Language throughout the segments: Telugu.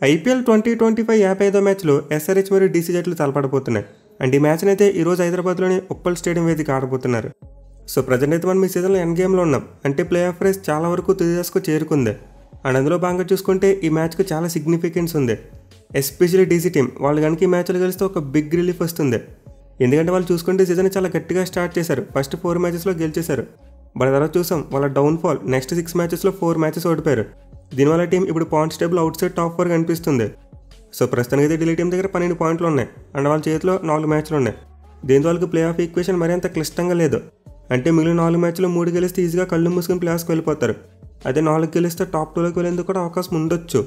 ఐపీఎల్ 2025 55వ మ్యాచ్లో ఎస్ఆర్హెచ్ మరియు డీసీ జట్లు తలపడబోతున్నాయి. అండ్ ఈ మ్యాచ్ని అయితే ఈరోజు హైదరాబాద్లోని ఉప్పల్ స్టేడియం వేదిక ఆడబోతున్నారు. సో ప్రజెంట్ అయితే మనం ఈ సీజన్లో ఎండ్ గేమ్లో ఉన్నాం. అంటే ప్లే ఆఫ్ రేస్ చాలా వరకు తుది దశకు చేరుకుంది. అండ్ అందులో భాగంగా చూసుకుంటే ఈ మ్యాచ్కు చాలా సిగ్నిఫికెన్స్ ఉంది. ఎస్పెషల్లీ డీసీ టీం వాళ్ళు కనుక ఈ మ్యాచ్లో గెలిస్తే ఒక బిగ్ రిలీఫ్ వస్తుంది. ఎందుకంటే వాళ్ళు చూసుకుంటే సీజన్ చాలా గట్టిగా స్టార్ట్ చేశారు. ఫస్ట్ 4 మ్యాచెస్లో గెలిచేశారు. బట్ తర్వాత చూసాం వాళ్ళ డౌన్ఫాల్. నెక్స్ట్ 6 మ్యాచెస్లో 4 మ్యాచెస్ ఓడిపోయారు. దీనివల్ల టీం ఇప్పుడు points table out side top 4 కనిపిస్తుంది. సో ప్రస్తుతానికి అయితే ఢిల్లీ టీం దగ్గర 12 పాయింట్లు ఉన్నాయి. అండ్ వాళ్ళ చేతిలో 4 మ్యాచ్లు ఉన్నాయి. దీంతో వాళ్ళకి ప్లే ఆఫ్ ఈక్వేషన్ మరింత క్లిష్టంగా లేదు. అంటే మిగిలిన 4 మ్యాచ్లు 3 గెలిస్తే ఈజీగా కళ్ళు మూసుకుని ప్లే ఆఫ్స్కి వెళ్ళిపోతారు. అదే 4 గెలిస్తే టాప్ 2లోకి వెళ్ళేందుకు కూడా అవకాశం ఉండొచ్చు.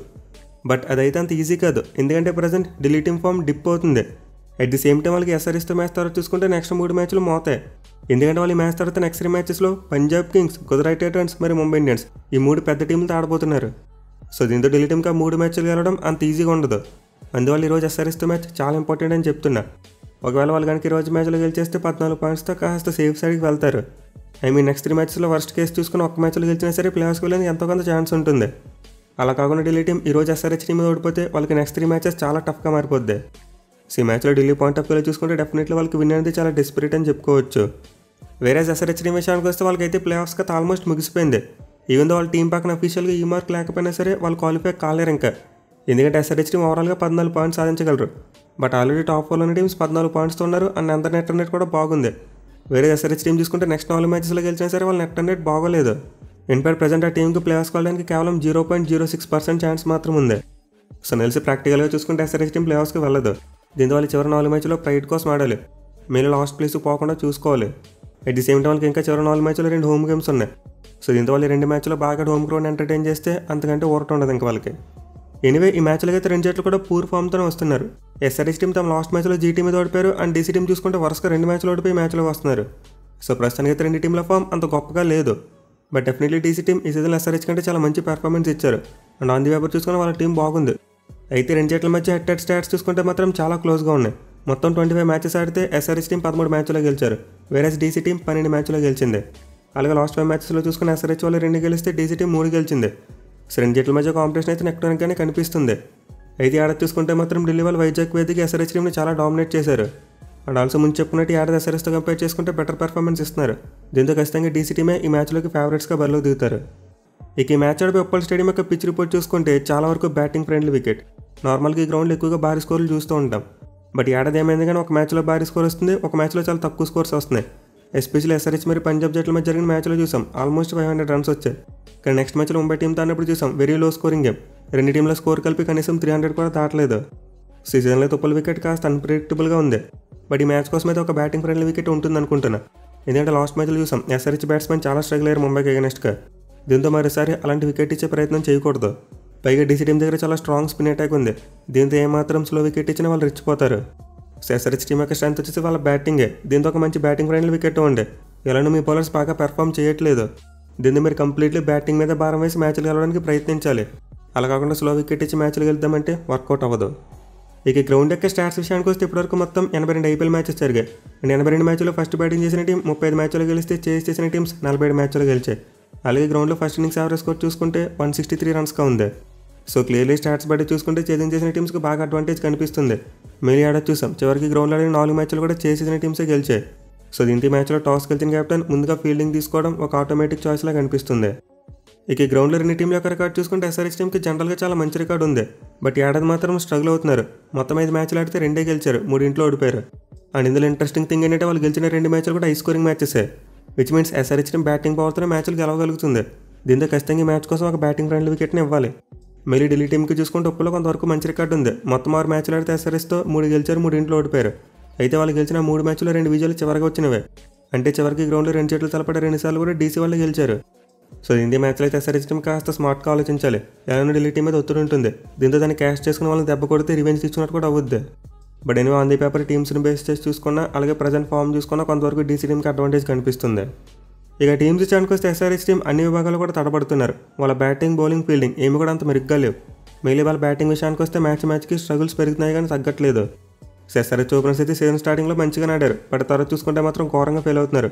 బట్ అదైతే అంత ఈజీ కాదు. ఎందుకంటే present Delhi team form dip అవుతుంది. అట్ ది సేమ్ టైం వాళ్ళకి ఎస్ఆర్హెచ్తో మ్యాచ్ తర్వాత చూసుకుంటే నెక్స్ట్ 3 మ్యాచ్లు మోతాయి. ఎందుకంటే వాళ్ళు ఈ మ్యాచ్ తర్వాత నెక్స్ట్ 3 మ్యాచెస్లో పంజాబ్ కింగ్స్, గుజరాత్ టైటన్స్ మరియు ముంబై ఇండియన్స్ ఈ 3 పెద్ద టీంలతో ఆడబోతున్నారు. సో దీంతో ఢిల్లీ టీంకి ఆ 3 మ్యాచ్లు గెలవడం అంత ఈజీగా ఉండదు. అందువల్ల ఈరోజు ఎస్ఆర్హెచ్తో మ్యాచ్ చాలా ఇంపార్టెంట్ అని చెప్తున్నా. ఒకవేళ వాళ్ళు కనుక ఈరోజు మ్యాచ్లో గెలిచేస్తే 14 పాయింట్స్తో కాస్త సేఫ్ సైడ్కి వెళ్తారు. నెక్స్ట్ 3 మ్యాచెస్లో వర్స్ట్ కేసు చూసుకుని ఒక్క మ్యాచ్లో గెలిచినా సరే ప్లే ఆఫ్స్కి వెళ్ళేందుకు ఎంతో కొంత ఛాన్స్ ఉంటుంది. అలా కాకుండా ఢిల్లీ టీం ఈరోజు ఎస్ఆర్హెచ్ టీం మీద ఓడిపోతే వాళ్ళకి నెక్స్ట్ 3 మ్యాచెస్ చాలా టఫ్గా మారిపోద్ది. సో ఈ మ్యాచ్లో ఢిల్లీ పాయింట్ ఆఫ్ వ్యూలో చూసుకుంటే డెఫినెట్లీ వాళ్ళకి విన్ అనేది చాలా డెస్పరేట్ అని చెప్పుకోవచ్చు. వేరే ఎస్ఆర్హెచ్ టీం విషయానికి వస్తే వాళ్ళకైతే ప్లే ఆఫ్స్ కథ ఆల్మోస్ట్ ముగిసిపోయింది. ఈవెన్ దో వాళ్ళ టీం పక్కన అఫీషియల్గా ఈ మార్క్ లేకపోయినా సరే వాళ్ళు క్వాలిఫై కాలేరు ఇంకా. ఎందుకంటే ఎస్ఆర్హెచ్ టీం ఓవరాల్గా 14 పాయింట్స్ సాధించగలరు. బట్ ఆల్రెడీ టాప్ 4 ఉన్న టీమ్స్ 14 పాయింట్స్తో ఉన్నారు. అండ్ అందరి నెట్ రన్ రేట్ కూడా బాగుంది. వేరే ఎస్ఆర్హెచ్ టీం చూసుకుంటే నెక్స్ట్ 4 మ్యాచెస్లో గెలిచినా సరే వాళ్ళ నెట్ రన్ రేట్ బాగోలేదు. ఇన్ఫాక్ట్ ప్రజెంట్ ఆ టీంకి ప్లే ఆఫ్స్కి వెళ్ళడానికి కేవలం 0.06% ఛాన్స్ మాత్రం ఉంది. సో నెలిసి ప్రాక్టికల్గా చూసుకుంటే ఎస్ఆర్హెచ్ టీం ప్లే ఆఫ్స్కి వెళ్ళదు. దీంతో వాళ్ళు చివరి 4 మ్యాచ్లో ప్రైడ్ కోసం ఆడాలి. మీరు లాస్ట్ ప్లేస్ పోకుండా చూసుకోవాలి. అట్ ది సేమ్ టైం వాళ్ళకి ఇంకా చివరి 4 మ్యాచ్లో 2 హోమ్ గేమ్స్ ఉన్నాయి. సో దీంతో వాళ్ళు 2 మ్యాచ్లో బాగా హోమ్ గ్రౌండ్ ఎంటర్టైన్ చేస్తే అంతకంటే ఊరట ఉండదు ఇంకా వాళ్ళకి. ఎనీవే ఈ మ్యాచ్లకి అయితే 2 జట్లు కూడా పూర్ ఫామ్తోనే వస్తున్నారు. ఎస్ఆర్హెచ్ టీం తమ లాస్ట్ మ్యాచ్లో జీటీ మీద ఓడిపోయారు. అండ్ డీసీ టీం చూసుకుంటే వరుసగా 2 మ్యాచ్లు ఓడిపోయి మ్యాచ్లో వస్తున్నారు. సో ప్రస్తుతానికి అయితే 2 టీంల ఫామ్ అంత గొప్పగా లేదు. బట్ డెఫినెట్లీ డీసీ టీం ఈ సీజన్ ఎస్ఆర్హెచ్ కంటే చాలా మంచి పెర్ఫార్మెన్స్ ఇచ్చారు. అండ్ ఆన్ ది పేపర్ చూసుకుని వాళ్ళ టీం బాగుంది. అయితే 2 జట్ల మధ్య హెడ్ స్టాట్స్ చూసుకుంటే మాత్రం చాలా క్లోజ్గా ఉన్నాయి. మొత్తం 25 మ్యాచెస్ ఆడితే ఎస్ఆర్హెచ్ టీం 13 మ్యాచ్లో గెలిచారు. వేరే డీసీ టీం 12 మ్యాచ్లో గెలిచింది. అలాగే లాస్ట్ 5 మ్యాచెస్లో చూసుకుని ఎస్ఆర్హెచ్ వాళ్ళు 2 గెలిస్తే డీసీ టీం 3 గెలిచింది. సో 2 జట్ల మధ్య కాంపిటీషన్ అయితే నెక్టానిక్గానే కనిపిస్తుంది. అయితే ఆడ చూసుకుంటే మాత్రం ఢిల్లీ వాళ్ళు వైజాగ్ వేదిక ఎస్ఆర్హెచ్ టీంని చాలా డామినేట్ చేశారు. అండ్ ఆల్సో ముందు చెప్పుకున్నట్టు ఆడ ఎస్ఆర్హెచ్తో కంపేర్ చేసుకుంటే బెటర్ పర్ఫార్మెన్స్ ఇస్తున్నారు. దీంతో ఖచ్చితంగా డీసీ టీమే ఈ మ్యాచ్లోకి ఫేవరెట్స్గా బరిలోకి దిగుతారు. ఇక ఈ మ్యాచ్ ఆడిపోయి ఉప్పల్ స్టేడియం యొక్క పిచ్ రిపోర్ట్ చూసుకుంటే చాలా వరకు బ్యాటింగ్ ఫ్రెండ్లీ వికెట్. నార్మల్గా ఈ గ్రౌండ్లో ఎక్కువగా భారీ స్కోర్లు చూస్తూ ఉంటాం. బట్ ఏడాది ఏమైంది కానీ ఒక మ్యాచ్లో భారీ స్కోర్ వస్తుంది, ఒక మ్యాచ్లో చాలా తక్కువ స్కోర్స్ వస్తున్నాయి. ఎస్పెషల్లీ ఎస్ఆర్హెచ్ మరియు పంజాబ్ జట్ల మధ్య జరిగిన మ్యాచ్లో చూసాం ఆల్మోస్ట్ 500 రన్స్ వచ్చాయి. కానీ నెక్స్ట్ మ్యాచ్లో ముంబై టీంతో అన్నప్పుడు చూసాం very low scoring game. 2 టీంల score కలిపి కనీసం 300 కూడా దాటలేదు. సీజన్లో ఉప్పల్ వికెట్ కాస్త అన్ప్రెడిక్టబుల్గా ఉంది. బట్ ఈ మ్యాచ్ కోసం అయితే ఒక బ్యాటింగ్ ఫ్రెండ్లీ వికెట్ ఉంటుంది అనుకుంటున్నా. ఎందుకంటే లాస్ట్ మ్యాచ్లో చూసాం ఎస్ఆర్హెచ్ బ్యాట్స్మెన్ చాలా స్ట్రగుల్ అయ్యారు ముంబైకి అగెనెస్ట్గా. దీంతో మరోసారి అలాంటి వికెట్ ఇచ్చే ప్రయత్నం చేయకూడదు. పైగా డీసీ టీం దగ్గర చాలా స్ట్రాంగ్ స్పిన్ అటాక్ ఉంది. దీంతో ఏమాత్రం స్లో వికెట్ ఇచ్చినా వాళ్ళు రెచ్చిపోతారు. సో ఎస్ఆర్హెచ్ టీం యొక్క స్ట్రెంత్ వచ్చేసి వాళ్ళ బ్యాటింగే. దీంతో ఒక మంచి బ్యాటింగ్ ఫ్రెండ్లీ వికెట్ ఉండే. ఎలానో మీ బౌలర్స్ బాగా పెర్ఫామ్ చేయట్లేదు. దీంతో మీరు కంప్లీట్లీ బ్యాటింగ్ మీద భారం వేసి మ్యాచ్లు గెలవడానికి ప్రయత్నించాలి. అలా కాకుండా స్లో వికెట్ ఇచ్చి మ్యాచ్లు గెలుద్దామంటే వర్కౌట్ అవ్వదు. ఇక గ్రౌండ్ యొక్క స్టాట్స్ విషయానికి వస్తే ఇప్పటివరకు మొత్తం 82 ఐపీఎల్ మ్యాచెస్ జరిగాయి. అండ్ 82 మ్యాచ్లో ఫస్ట్ బ్యాటింగ్ చేసిన టీం 35 మ్యాచ్లో గెలిస్తే చేజ్ చేసిన టీమ్స్ 47 మ్యాచ్లో గెలిచాయి. అలాగే గ్రౌండ్లో ఫస్ట్ ఇన్నింగ్స్ యావరేజ్ స్కోర్ చూసుకుంటే 163 రన్స్గా ఉంది. సో క్లియర్లీ స్టాట్స్ బట్టి చూసుకుంటే చేజింగ్ చేసిన టీమ్స్కి బాగా అడ్వాంటేజ్ కనిపిస్తుంది. మేలీ ఆడ చూసాం చివరికి గ్రౌండ్లో ఆడిన 4 మ్యాచ్లు కూడా చేజ్ చేసిన టీమ్సే గెలిచాయి. సో దీంతో మ్యాచ్లో టాస్ గెలిచిన కెప్టెన్ ముందుగా ఫీల్డింగ్ తీసుకోవడం ఒక ఆటోమేటిక్ చాయిస్లా కనిపిస్తుంది. ఇక ఈ గ్రౌండ్లో 2 టీంల యొక్క రికార్డ్ చూసుకుంటే ఎస్ఆర్హెచ్ టీంకి జనరల్గా చాలా మంచి రికార్డు ఉంది. బట్ ఏడాది మాత్రం స్ట్రగుల్ అవుతున్నారు. మొత్తం 5 మ్యాచ్లు ఆడితే 2 గెలిచారు, 3 ఓడిపోయారు. అండ్ ఇందులో ఇంట్రెస్టింగ్ థింగ్ ఏంటంటే వాళ్ళు గెలిచిన 2 మ్యాచ్లు కూడా హై స్కోరింగ్ మ్యాచెసే. Which means SRH team batting పవర్తోనే మ్యాచ్లు గెలవగలుగుతుంది. దీంతో ఖచ్చితంగా ఈ మ్యాచ్ కోసం ఒక బ్యాటింగ్ ఫ్రెండ్లీ వికెట్ని ఇవ్వాలి. మళ్ళీ ఢిల్లీ టీంకి చూసుకుంటే ఉప్పులో కొంతవరకు మంచి రికార్డు ఉంది. మొత్తం 6 మ్యాచ్లు ఆడితే ఎస్ఆర్హెచ్తో 3 గెలిచారు, 3 ఓడిపోయారు. అయితే వాళ్ళు గెలిచిన 3 మ్యాచ్లో 2 విజయాలు చివరిగా వచ్చినవే. అంటే చివరికి గ్రౌండ్లో 2 జట్లు తలపడే 2 సార్లు కూడా డీసీ వాళ్ళు గెలిచారు. సో హిందీ మ్యాచ్లో అయితే ఎస్ఆర్హెచ్ టీం కాస్త స్మార్ట్గా ఆలోచించాలి. ఎలానో ఢిల్లీ టీం మీద ఒత్తిడి ఉంటుంది. దీంతో దాన్ని క్యాష్ చేసుకుని వాళ్ళని దెబ్బ కొడితే రివెంజ్ తీసుకున్నట్టు కూడా అవుద్ది. But anyway on the paper టీమ్స్ని బేస్ చేసి చూసుకున్నా, అలాగే ప్రజెంట్ ఫామ్ చూసుకున్నా కొంతవరకు డీసీ టీంకి అడ్వాంటేజ్ కనిపిస్తుంది. ఇక టీమ్స్ విషయానికి వస్తే ఎస్ఆర్హెచ్ టీం అన్ని విభాగాలు కూడా తడబడుతున్నారు. వాళ్ళ బ్యాటింగ్, బౌలింగ్, ఫీల్డింగ్ ఏమి కూడా అంత మెరుగ్గా లేవు. మెయిలీ వాళ్ళ బ్యాటింగ్ విషయానికి వస్తే మ్యాచ్కి స్ట్రగుల్స్ పెరుగుతున్నాయి కానీ తగ్గట్లేదు. ఎస్ఆర్హెచ్ ఓపెనర్స్ అయితే సీజన్ స్టార్టింగ్లో మంచిగా ఆడారు. బట్ తర్వాత చూసుకుంటే మాత్రం ఘోరంగా ఫెయిల్ అవుతున్నారు.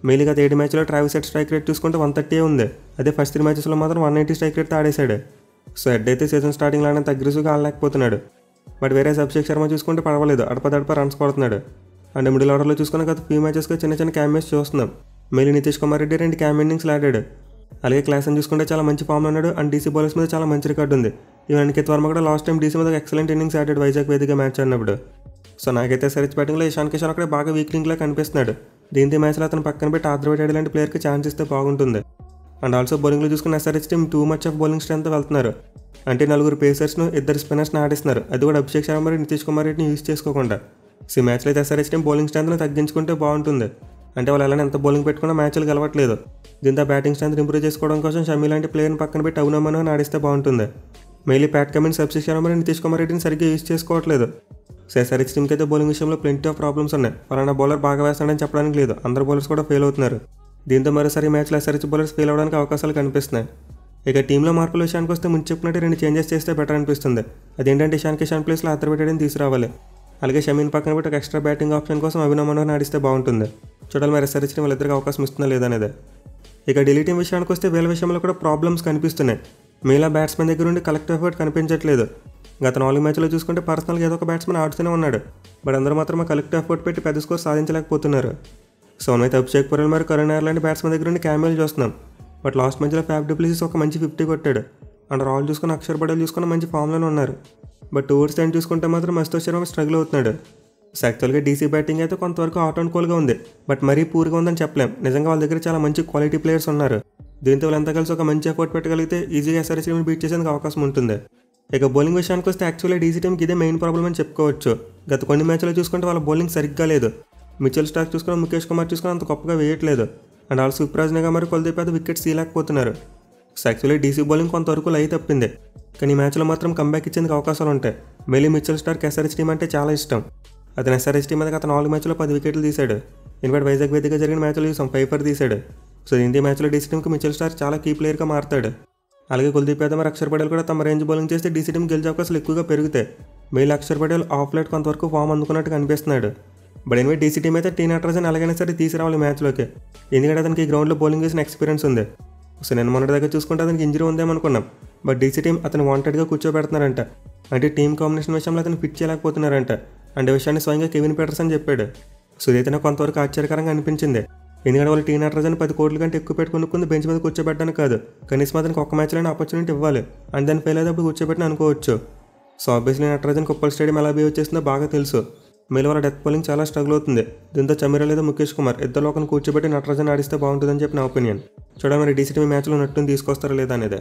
మెయిన్గా 7 మ్యాచ్లో ట్రావిస్ హెడ్ స్ట్రైక్ రేట్ చూసుకుంటే 130 ఉంది. అదే ఫస్ట్ 3 మ్యాచెస్లో మాత్రం 190 స్ట్రైక్ రేట్తో ఆడేశాడు. సో హెడ్ అయితే సీజన్ స్టార్టింగ్లోనే అగ్రెసివ్గా ఆడలేకపోతున్నాడు. బట్ వేరే అభిషేక్ శర్మ చూసుకుంటే పర్వాలేదు, అడపదడప రన్స్ కొడుతున్నాడు. అండ్ మిడిల్ ఆర్డర్లో చూసుకున్న గత ఫ్యూ మ్యాచెస్గా చిన్న చిన్న క్యామెస్ చూస్తున్నాం. మెయిల్ నితీష్ కుమార్ రెడ్డి 2 క్యామ్ ఇన్నింగ్స్లు ఆడాడు. అలాగే క్లాసన్ చూసుకుంటే చాలా మంచి ఫామ్లో ఉన్నాడు. అండ్ డీసీ బౌలర్స్ మీద చాలా మంచి రికార్డు ఉంది. ఈవెన్ అనికేత్ వర్మ కూడా లాస్ట్ టైం డీసీ మీద ఎక్సలెంట్ ఇన్నింగ్స్ ఆడాడు వైజాగ్ వేదిక మ్యాచ్ అన్నప్పుడు. సో నాకైతే సరిచ్ బ్యాటింగ్లో ఇషాన్ కిషన్ అక్కడే బాగా వీక్ లింక్లా కనిపిస్తున్నాడు. దీంతో మ్యాచ్లో అతను పక్కన పెట్టి ఆర్థర్వేట్ లాంటి ప్లేయర్కి ఛాన్స్ ఇస్తే బాగుంటుంది. అండ్ ఆల్సో బౌలింగ్లో చూసుకున్న SRH team too much of bowling strength వెళ్తున్నారు. అంటే 4 పేసర్స్ను 2 స్పిన్నర్స్ని ఆడిస్తున్నారు. అది కూడా అభిషేక్ శర్మ మరియు నితీష్ కుమార్ రెడ్డిని యూజ్ చేసుకోకుండా. సో మ్యాచ్లో అయితే ఎస్ఆర్హెచ్ టీమ్ బౌలింగ్ స్ట్రెంత్ను తగ్గించుకుంటే బాగుంటుంది. అంటే వాళ్ళు అలానే ఎంత బౌలింగ్ పెట్టుకున్నా మ్యాచ్లు గెలవట్లేదు. దీంతో బ్యాటింగ్ స్ట్రెంత్ ఇంప్రూవ్ చేసుకోవడం కోసం షమీ లాంటి ప్లేయర్ని పక్కన పెట్టి అవునమ్మను ఆడిస్తే బాగుంటుంది. మెయిలీ ప్యాట్ కమిన్స్, అభిషేక్ శర్మ మరియు నితీష్ కుమార్ రెడ్డిని సరిగ్గా యూజ్ చేసుకోవట్లేదు. సో ఎస్ఆర్హెచ్ టీమ్కి అయితే బౌలింగ్ విషయంలో ప్లెంటీ ఆఫ్ ప్రాబ్లమ్స్ ఉన్నాయి. పలానా బౌలర్ బాగా వేస్తాడని చెప్పడానికి లేదు, అందరు బౌలర్స్ కూడా ఫెయిల్ అవుతున్నారు. దీంతో మరోసారి మ్యాచ్లో ఎస్ఆర్హెచ్ బౌలర్స్ ఫెయిల్ అవడానికి అవకాశాలు కనిపిస్తున్నాయి. ఇక టీంలో మార్పుల విషయానికి వస్తే ముందు చెప్పినట్టు 2 చేంజెస్ చేస్తే బెటర్ అనిపిస్తుంది. అదేంటంటే ఇషాన్ కిషన్ ప్లేస్లో ఆర్థర్వేట్ తీసుకురావాలి. అలాగే షమీన్ పక్కన పెట్టి ఒక ఎక్స్ట్రా బ్యాటింగ్ ఆప్షన్ కోసం అభినవ్ మనోహర్ని ఆడిస్తే బాగుంటుంది. చూడాలి మరి ఎస్ఆర్హెచ్ టీం వాళ్ళిద్దరికి అవకాశం ఇస్తుందా లేదనేది. ఇక ఢిల్లీ టీం విషయానికి వస్తే వీళ్ళ విషయంలో కూడా ప్రాబ్లమ్స్ కనిపిస్తున్నాయి. మిగతా బ్యాట్స్మెన్ దగ్గర నుండి కలెక్టివ్ ఎఫర్ట్ కనిపించట్లేదు. గత 4 మ్యాచ్లో చూసుకుంటే పర్సనల్గా ఏదో ఒక బ్యాట్స్మెన్ ఆడుతూనే ఉన్నాడు. బట్ అందరూ మాత్రం కలెక్టివ్ ఎఫర్ట్ పెట్టి పెద్ద స్కోర్ సాధించలేకపోతున్నారు. సో అయితే అభిషేక్ పురేల్ మరియు కరుణ్ నాయర్ లాంటి బ్యాట్స్మెన్ దగ్గర నుండి క్యామెల్ చూస్తున్నాం. బట్ లాస్ట్ మ్యాచ్లో ఫ్యాఫ్ డు ప్లెసిస్ ఒక మంచి 50 కొట్టాడు. అండ్ రాహుల్ చూసుకుని అక్షర్ పటేల్ చూసుకున్న మంచి ఫామ్లోనే ఉన్నారు. బట్ టువర్డ్స్ టైం చూసుకుంటే మాత్రం అశుతోష్ శర్మ స్ట్రగుల్ అవుతున్నాడు. సో యాక్చువల్గా డీసీ బ్యాటింగ్ అయితే కొంతవరకు హాట్ అండ్ కూల్గా ఉంది. బట్ మరీ పూర్గా ఉందని చెప్పలేం. నిజంగా వాళ్ళ దగ్గర చాలా మంచి క్వాలిటీ ప్లేయర్స్ ఉన్నారు. దీంతో వాళ్ళంతా కలిసి ఒక మంచి ఎఫర్ట్ పెట్టగలిగితే ఈజీగా ఎస్ఆర్హెచ్ టీంని బీట్ చేసేందుకు అవకాశం ఉంటుంది. ఇక బౌలింగ్ విషయానికి వస్తే యాక్చువల్లీ డీసీ టీంకి ఇదే మెయిన్ ప్రాబ్లం అని చెప్పుకోవచ్చు. గత కొన్ని మ్యాచ్లో చూసుకుంటే వాళ్ళ బౌలింగ్ సరిగ్గా లేదు. మిచెల్ స్టార్క్ చూసుకుని, ముఖేష్ కుమార్ చూసుకుని అంత గొప్పగా వేయట్లేదు. అండ్ ఆల్సో యువరాజ్ నిగా మరి కుల్దీప్ యాదవ్ వికెట్స్ తీయలేకపోతున్నారు. సో యాక్చువల్లీ డీసీ బౌలింగ్ కొంతవరకు లై తప్పింది. కానీ ఈ మ్యాచ్లో మాత్రం కంబ్యాక్ ఇచ్చేందుకు అవకాశాలు ఉంటాయి. మెయిలీ మిచెల్ స్టార్క్ ఎస్ఆర్హెచ్ టీం అంటే చాలా ఇష్టం. అతను ఎస్ఆర్హెచ్ టీం మీద గత 4 మ్యాచ్లో 10 వికెట్లు తీశాడు. ఇన్ఫాక్ట్ వైజాగ్ వేదిక జరిగిన మ్యాచ్లో చూసాం 5 ఫర్ తీశాడు. సో హిందీ మ్యాచ్లో డీసీ టీంకి మిచెల్ స్టార్క్ చాలా కీ ప్లేయర్గా మారుతాడు. అలాగే కుల్దీప్ యాదవ్ మరియు అక్షర్ పటేల్ కూడా తమ రేంజ్ బౌలింగ్ చేస్తే డీసీ టీం గెలిచే అవకాశాలు ఎక్కువగా పెరుగుతాయి. మెయిల్ అక్షర్ పటేల్ ఆఫ్ లైట్ కొంతవరకు ఫామ్ అందుకున్నట్టు కనిపిస్తున్నాడు. బట్ ఎనివే డీసీ టీం అయితే టీ నటరాజన్ ఎలాగైనా సరే తీసుకురావాలి మ్యాచ్లోకి. ఎందుకంటే అతనికి ఈ గ్రౌండ్లో బౌలింగ్ చేసిన ఎక్స్పీరియన్స్ ఉంది. సో నేను మొన్నటి దగ్గర చూసుకుంటే అతనికి ఇంజరీ ఉందేమనుకున్నాం. బట్ డీసీ టీం అతను వాంటెడ్గా కూర్చోబెడుతున్నారంట. అంటే టీం కాంబినేషన్ విషయంలో అతను ఫిట్ చేయలేకపోతున్నారంట. అండ్ ఈ విషయాన్ని స్వయంగా కెవిన్ పీటర్సన్ చెప్పాడు. సో ఇదైతే నాకు కొంతవరకు ఆశ్చర్యకరంగా అనిపించింది. ఎందుకంటే వాళ్ళు టీ నటరాజన్ 10 కోట్ల కంటే ఎక్కువ పెట్టుకుని బెంచ్ మీద కూర్చోబెట్టడానికి కాదు, కనీసం అతనికి ఒక్క మ్యాచ్లోనే ఆపర్చునిటీ ఇవ్వాలి. అండ్ దాన్ని ఫెయిల్ అయితే అప్పుడు కూర్చోబెట్టిన అనుకోవచ్చు. So obviously Natarajan Uppal stadium ఎలా బిహేవ్ చేస్తుందో బాగా తెలుసు. మేలు వాళ్ళ డెత్ బౌలింగ్ చాలా స్ట్రగుల్ అవుతుంది. దీంతో చమీరా లేదా ముఖేష్ కుమార్ ఇద్దరు ఒకరిని కూర్చోబెట్టి నటరాజన్ ఆడిస్తే బాగుంటుందని చెప్పి నా ఒపీనియన్. చూడండి మరి డీసీ టీం మ్యాచ్లో నట్టును తీసుకొస్తారా లేదా అనేది.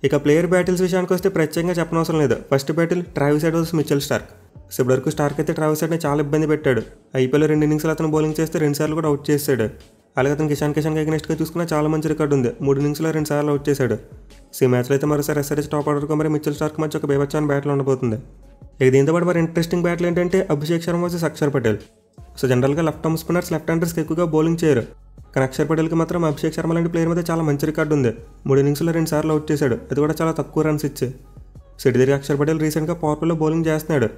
ఇక ప్లేయర్ బ్యాటిల్స్ విషయానికి వస్తే ప్రత్యేకంగా చెప్పనవసరం లేదు. First battle Travis head versus Mitchell Starc. So ఇప్పటివరకు స్టార్క్ అయితే ట్రావిస్ హెడ్ని చాలా ఇబ్బంది పెట్టాడు. ఐపీఎల్లో 2 ఇన్నింగ్స్లో అతను బౌలింగ్ చేస్తే 2 సార్లు కూడా అవుట్ చేశాడు. అలాగే అతను ఇషాన్ కిషన్కి అగెన్స్ట్గా చూసుకున్న చాలా మంచి రికార్డు ఉంది. 3 ఇన్నింగ్స్లో 2 సార్లు అవుట్ చేశాడు. సో ఈ మ్యాచ్లో అయితే మరోసారి ఎస్ఆర్హెచ్ టాప్ ఆర్డర్కు మరి మిచెల్ స్టార్క్ మధ్య ఒక బేబచ్చాన్ బ్యాట్లో ఉండబోతుంది. ఇక దీంతో పాటు మరి ఇంట్రెస్టింగ్ బ్యాట్లు ఏంటంటే అభిషేక్ శర్మ వర్సెస్ అక్షర్ పటేల్. సో జనరల్గా లెఫ్ట్ ఆర్మ్ స్పిన్నర్స్ లెఫ్ట్ హ్యాండర్స్కి ఎక్కువగా బౌలింగ్ చేయరు. కానీ అక్షర్ పటేల్కి మాత్రం అభిషేక్ శర్మ లాంటి ప్లేయర్ మీద చాలా మంచి రికార్డు ఉంది. 3 ఇన్నింగ్స్లో 2 సార్లు అవుట్ చేశాడు. అది కూడా చాలా తక్కువ రన్స్ ఇచ్చి. సో ఇటు తిరిగి అక్షర్ పటేల్ రీసెంట్గా పవర్ ప్లేలో బౌలింగ్ చేస్తున్నాడు.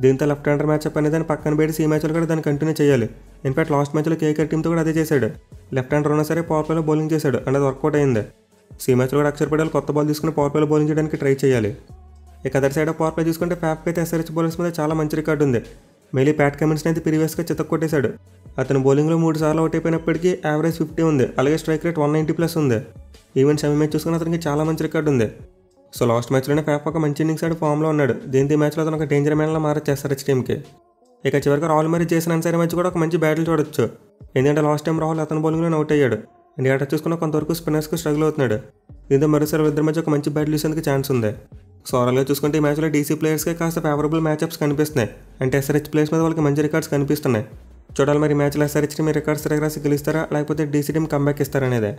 దీంతో లెఫ్ట్ హ్యాండర్ మ్యాచ్అప్ అనేది దాన్ని పక్కన పెట్టి ఈ మ్యాచ్లో కూడా దాన్ని కంటిన్యూ చేయాలి. ఇన్ఫాక్ట్ లాస్ట్ మ్యాచ్లో కేకేఆర్ టీంతో కూడా అదే చేశాడు. లెఫ్ట్ హ్యాండర్ ఉన్నా సరే పవర్ ప్లేలో బౌలింగ్ చేశాడు. అండ్ అది వర్కౌట్ అయింది. సో ఈ మ్యాచ్లో కూడా అక్షర్ పటేల్ కొత్త బాల్ తీసుకుని పవర్ ప్లేలో బౌలింగ్ చేయడానికి ట్రై చేయాలి. ఇక other side of power play చూసుకుంటే ఫ్యాఫ్కి అయితే ఎస్ఆర్హెచ్ బౌలర్స్ మీద చాలా మంచి రికార్డు ఉంది. మెయిలీ ప్యాట్ కమిన్స్ని అయితే ప్రీవియస్గా చితక్కొట్టేశాడు. అతను బౌలింగ్లో 3 సార్లు అవుట్ అయిపోయినప్పటికీ యావరేజ్ 50 ఉంది. అలాగే స్ట్రైక్ రేట్ 190+ ఉంది. ఈవెన్ షమీ మ్యాచ్ చూసుకుని అతనికి చాలా మంచి రికార్డు ఉంది. సో లాస్ట్ మ్యాచ్లోనే ఫ్యాఫ్ ఒక మంచి ఇన్నింగ్స్ ఆడి ఫామ్లో ఉన్నాడు. దీంతో ఈ మ్యాచ్లో అతను ఒక డేంజర్ మ్యాన్లా మారచ్చు ఎస్ఆర్హెచ్ టీంకి. ఇక చివరికి రాహుల్ మరి చేసిన అన్సరీ మ్యాచ్ కూడా ఒక మంచి బ్యాటిల్ చూడొచ్చు. ఎందుకంటే లాస్ట్ టైం రాహుల్ అతని బౌలింగ్లో అవుట్ అయ్యాడు. అండ్ ఇక్కడ చూసుకున్న కొంతవరకు స్పిన్నర్స్కి స్ట్రగుల్ అవుతున్నాడు. దీంతో మరోసారి ఇద్దరి మధ్య ఒక మంచి బ్యాటిల్ చూసేందుకు ఛాన్స్ ఉంది. సో ఓవరాల్గా చూసుకుంటే ఈ మ్యాచ్లో డీసీ ప్లేయర్స్కే కాస్త ఫేవరబుల్ మ్యాచ్అప్స్ కనిపిస్తున్నాయి. అంటే ఎస్ఆర్హెచ్ ప్లేయర్స్ మీద వాళ్ళకి మంచి రికార్డ్స్ కనిపిస్తున్నాయి. చూడాలి మరి మ్యాచ్లో ఎస్ఆర్హెచ్ టీం రికార్డ్స్ తిరగరాసి గెలుస్తారా లేకపోతే డీసీ టీం కంబ్యాక్ ఇస్తారనేదే.